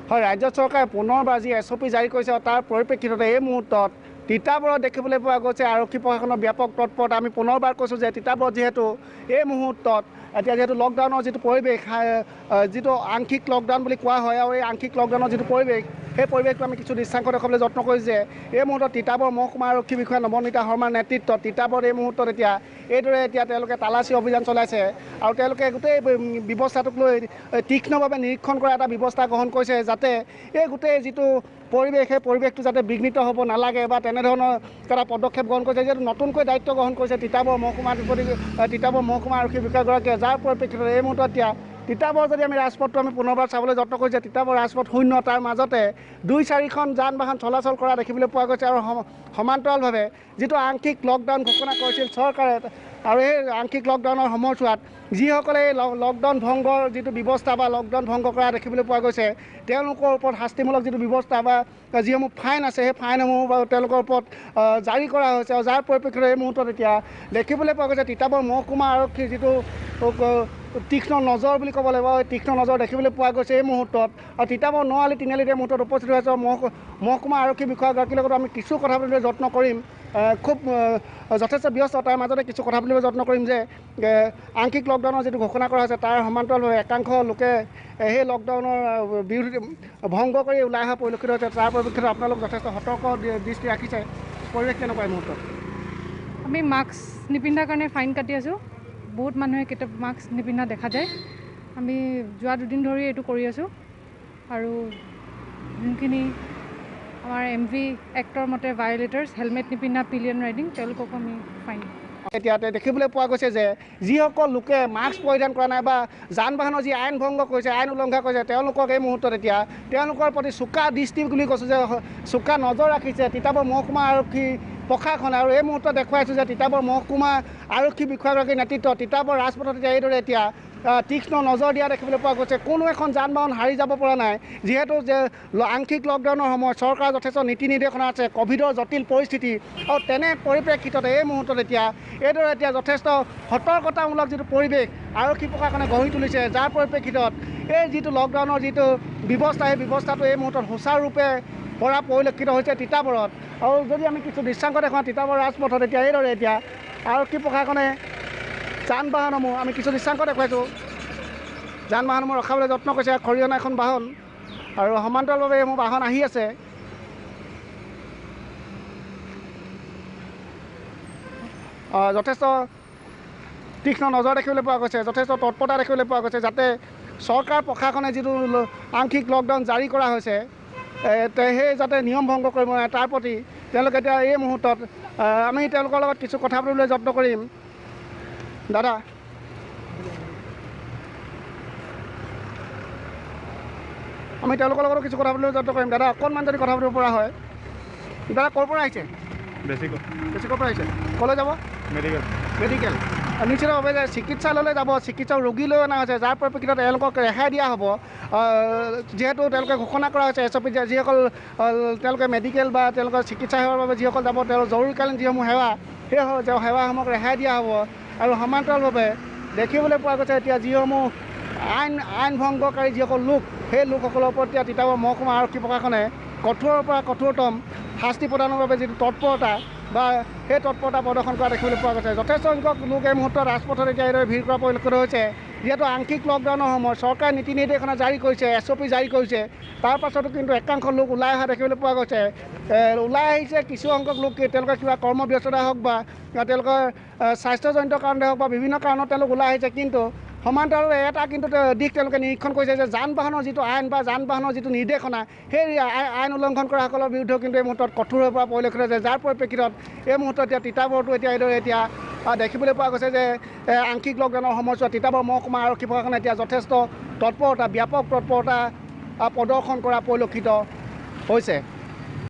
হয়, ৰাজ্য চৰকাৰে পুনৰবাৰ যি SOP জাৰি কৰিছে তাৰ পৰিপ্ৰেক্ষিততে এই মুহূৰ্তত তিতাবৰত দেখিবলৈ পোৱা গৈছে আৰক্ষী প্ৰশাসনৰ ব্যাপক তৎপৰতা। আমি পুনৰবাৰ কৈছোঁ যে তিতাবৰত যিহেতু এই মুহূৰ্তত এতিয়া যিহেতু লকডাউনৰ যিটো পৰিৱেশ, যিটো আংশিক লকডাউন বুলি কোৱা হয়, আৰু এই আংশিক লকডাউনৰ যিটো পৰিৱেশ, সেই পৰিৱেশটো আমি কিছু দৃশ্যাংশ দেখুৱাবলৈ যত্ন কৰিছোঁ যে এই মুহূৰ্তত তিতাবৰ মহকুমা আৰক্ষী বিষয়া নৱনীতা শৰ্মাৰ নেতৃত্বত তিতাবৰত এই মুহূৰ্তত এইদৰে তেওঁলোকে তালাচী অভিযান চলাইছে আৰু তেওঁলোকে গোটেই ব্যৱস্থাটোক লৈ তীক্ষ্ণভাৱে নিৰীক্ষণ কৰা এটা ব্যৱস্থা গ্ৰহণ কৰিছে, যাতে এই গোটেই যিটো পৰিৱেশ, সেই পৰিৱেশটো যাতে বিঘ্নিত হ'ব নালাগে বা তেনেধৰণৰ এটা পদক্ষেপ গ্ৰহণ কৰিছে। যিহেতু নতুনকৈ দায়িত্ব গ্ৰহণ কৰিছে তিতাবৰ মহকুমা আৰক্ষী বিষয়াগৰাকীয়ে, যাৰ পৰিপ্ৰেক্ষিতত এই মুহূৰ্তত তিতাবৰ যদি আমি ৰাজপথটো আমি পুনৰবাৰ চাবলৈ যত্ন কৰিছে, তিতাবৰ ৰাজপথ শূন্য, তাৰ মাজতে 2-4খন যান বাহন চলাচল কৰা দেখিবলৈ পোৱা গৈছে আৰু সমান্তৰালভাৱে যিটো আংশিক লকডাউন ঘোষণা কৰিছিল চৰকাৰে, আৰু এই আংশিক লকডাউনৰ সময়ছোৱাত যিসকলে এই লকডাউন ভংগৰ যিটো ব্যৱস্থা বা লকডাউন ভংগ কৰা দেখিবলৈ পোৱা গৈছে, তেওঁলোকৰ ওপৰত শাস্তিমূলক যিটো ব্যৱস্থা বা যিসমূহ ফাইন আছে, সেই ফাইনসমূহ তেওঁলোকৰ ওপৰত জাৰি কৰা হৈছে। আৰু যাৰ পৰিপ্ৰেক্ষিতত এই মুহূৰ্তত দেখিবলৈ পোৱা গৈছে তিতাবৰ মহকুমা আৰক্ষীৰ যিটো তীক্ষ্ণ নজৰ বুলি ক'ব লাগিব, তীক্ষ্ণ নজৰ দেখিবলৈ পোৱা গৈছে এই মুহূৰ্তত। আৰু তিতাবৰ নআলি তিনিআলিত এই মুহূৰ্তত উপস্থিত হৈ আছে মহকুমা আৰক্ষী বিষয়াগৰাকীৰ লগত আমি কিছু কথা পাতিবলৈ যত্ন কৰিম। খুব যথেষ্ট ব্যস্ত, তাৰ মাজতে কিছু কথা পাতিবলৈ যত্ন কৰিম যে আংশিক লকডাউনৰ যিটো ঘোষণা কৰা হৈছে তাৰ সমান্তৰালভাৱে একাংশ লোকে সেই লকডাউনৰ বিৰোধী ভংগ কৰি ওলাই অহা পৰিলক্ষিত হৈছে। তাৰ পৰিপ্ৰেক্ষিতত আপোনালোক যথেষ্ট সতৰ্ক দৃষ্টি ৰাখিছে। পৰিৱেশ কেনেকুৱা এই মুহূৰ্তত? আমি মাস্ক নিপিন্ধাৰ কাৰণে ফাইন কাটি আছোঁ। বহুত মানুহে কেতিয়াবা মাস্ক নিপিন্ধা দেখা যায়। আমি যোৱা 2 দিন ধৰি এইটো কৰি আছোঁ আৰু যোনখিনি আমাৰ MV এক্টৰ মতে ভায়লেটাৰ্ছ, হেলমেট নিপিন্ধা, পিলিয়ন ৰাইডিং, তেওঁলোককো আমি ফাইন। এতিয়া দেখিবলৈ পোৱা গৈছে যে যিসকল লোকে মাস্ক পৰিধান কৰা নাই বা যান বাহনৰ যি আইন ভংগ কৰিছে, আইন উলংঘা কৰিছে, তেওঁলোকক এই মুহূৰ্তত তেওঁলোকৰ প্ৰতি চোকা দৃষ্টি বুলি কৈছোঁ যে চোকা নজৰ ৰাখিছে তিতাবৰ মহকুমা আৰক্ষী প্ৰশাসনে। আৰু এই মুহূৰ্তত দেখুৱাইছোঁ যে তিতাবৰ মহকুমা আৰক্ষী বিষয়াগৰাকীৰ নেতৃত্বত তিতাবৰ ৰাজপথত এইদৰে তীক্ষ্ণ নজৰ দিয়া দেখিবলৈ পোৱা গৈছে। কোনো এখন যান বাহন হাৰি যাব পৰা নাই, যিহেতু যে আংশিক লকডাউনৰ সময়ত চৰকাৰৰ যথেষ্ট নীতি নিৰ্দেশনা আছে, ক'ভিডৰ জটিল পৰিস্থিতি, আৰু তেনে পৰিপ্ৰেক্ষিতত এই মুহূৰ্তত এইদৰে যথেষ্ট সতৰ্কতামূলক যিটো পৰিৱেশ আৰক্ষী প্ৰশাসনে গঢ়ি তুলিছে, যাৰ পৰিপ্ৰেক্ষিতত এই যিটো লকডাউনৰ যিটো ব্যৱস্থা, সেই ব্যৱস্থাটো এই মুহূৰ্তত সুচাৰুৰূপে পৰা পৰিলক্ষিত হৈছে তিতাবৰত। আৰু যদি আমি কিছু দৃশ্যাংশ দেখুৱাওঁ তিতাবৰ ৰাজপথত এইদৰে আৰক্ষী প্ৰশাসনে যান বাহনসমূহ আমি কিছু দৃশ্যাংশ দেখুৱাইছোঁ, যান বাহনসমূহ ৰখাবলৈ যত্ন কৰিছে। খৰিয়না এখন বাহন আৰু সমান্তৰালভাৱে এইসমূহ বাহন আহি আছে। যথেষ্ট তীক্ষ্ণ নজৰ দেখিবলৈ পোৱা গৈছে, যথেষ্ট তৎপৰতা দেখিবলৈ পোৱা গৈছে, যাতে চৰকাৰ প্ৰশাসনে যিটো আংশিক লকডাউন জাৰি কৰা হৈছে সেই যাতে নিয়ম ভংগ কৰিব নোৱাৰে, তাৰ প্ৰতি তেওঁলোকে এই মুহূৰ্তত আমি তেওঁলোকৰ লগত কিছু কথা পাতিবলৈ যত্ন কৰিম। দাদা, আমি তেওঁলোকৰ লগত কিছু কথা পাতিবলৈ যত্ন কৰিম। দাদা, অকণমান যদি কথা পাতিব পৰা হয়। দাদা, ক'ৰ পৰা আহিছে? বেছিকৰ পৰা আহিছে। ক'লৈ যাব? মেডিকেল। নিশ্চিতভাৱে যে চিকিৎসালয়লৈ যাব, চিকিৎসক ৰোগী লৈ অনা হৈছে, যাৰ পৰিপ্ৰেক্ষিতত তেওঁলোকক ৰেহাই দিয়া হ'ব। যিহেতু তেওঁলোকে ঘোষণা কৰা হৈছে SOP যে যিসকল তেওঁলোকে মেডিকেল বা তেওঁলোকৰ চিকিৎসা সেৱাৰ বাবে যিসকল যাব, তেওঁলোকৰ জৰুৰীকালীন যিসমূহ সেৱা, সেই সেৱাসমূহক ৰেহাই দিয়া হ'ব। আৰু সমান্তৰালভাৱে দেখিবলৈ পোৱা গৈছে যিসমূহ আইন ভংগকাৰী যিসকল লোক, সেই লোকসকলৰ ওপৰত তিতাবৰ মহকুমা আৰক্ষী প্ৰশাসনে কঠোৰৰ পৰা কঠোৰতম শাস্তি প্ৰদানৰ বাবে যিটো তৎপৰতা বা সেই তৎপৰতা প্ৰদৰ্শন কৰা দেখিবলৈ পোৱা গৈছে। যথেষ্ট সংখ্যক লোক এই মুহূৰ্তত ৰাজপথত এইদৰে ভিৰ কৰা পৰিলক্ষিত হৈছে। যিহেতু আংশিক লকডাউনৰ সময়ত চৰকাৰে নীতি নিৰ্দেশনা জাৰি কৰিছে, SOP জাৰি কৰিছে, তাৰ পাছতো কিন্তু একাংশ লোক ওলাই অহা দেখিবলৈ পোৱা গৈছে। ওলাই আহিছে কিছু সংখ্যক লোক, তেওঁলোকৰ কিবা কৰ্মব্যস্ততা হওক বা তেওঁলোকৰ স্বাস্থ্যজনিত কাৰণতে হওক বা বিভিন্ন কাৰণত তেওঁলোক ওলাই আহিছে, কিন্তু সমান্তৰালভাৱে এটা কিন্তু দিশ তেওঁলোকে নিৰীক্ষণ কৰিছে যে যান বাহনৰ যিটো আইন বা যান বাহনৰ যিটো নিৰ্দেশনা, সেই আইন উলংঘন কৰাসকলৰ বিৰুদ্ধেও কিন্তু এই মুহূৰ্তত কঠোৰ হৈ পৰা পৰিলক্ষিত হৈছে। যাৰ পৰিপ্ৰেক্ষিতত এই মুহূৰ্তত তিতাবৰতো এইদৰে দেখিবলৈ পোৱা গৈছে যে আংশিক লকডাউনৰ সময়ছোৱাত তিতাবৰ মহকুমা আৰক্ষী প্ৰশাসনে যথেষ্ট তৎপৰতা, ব্যাপক তৎপৰতা প্ৰদৰ্শন কৰা পৰিলক্ষিত হৈছে।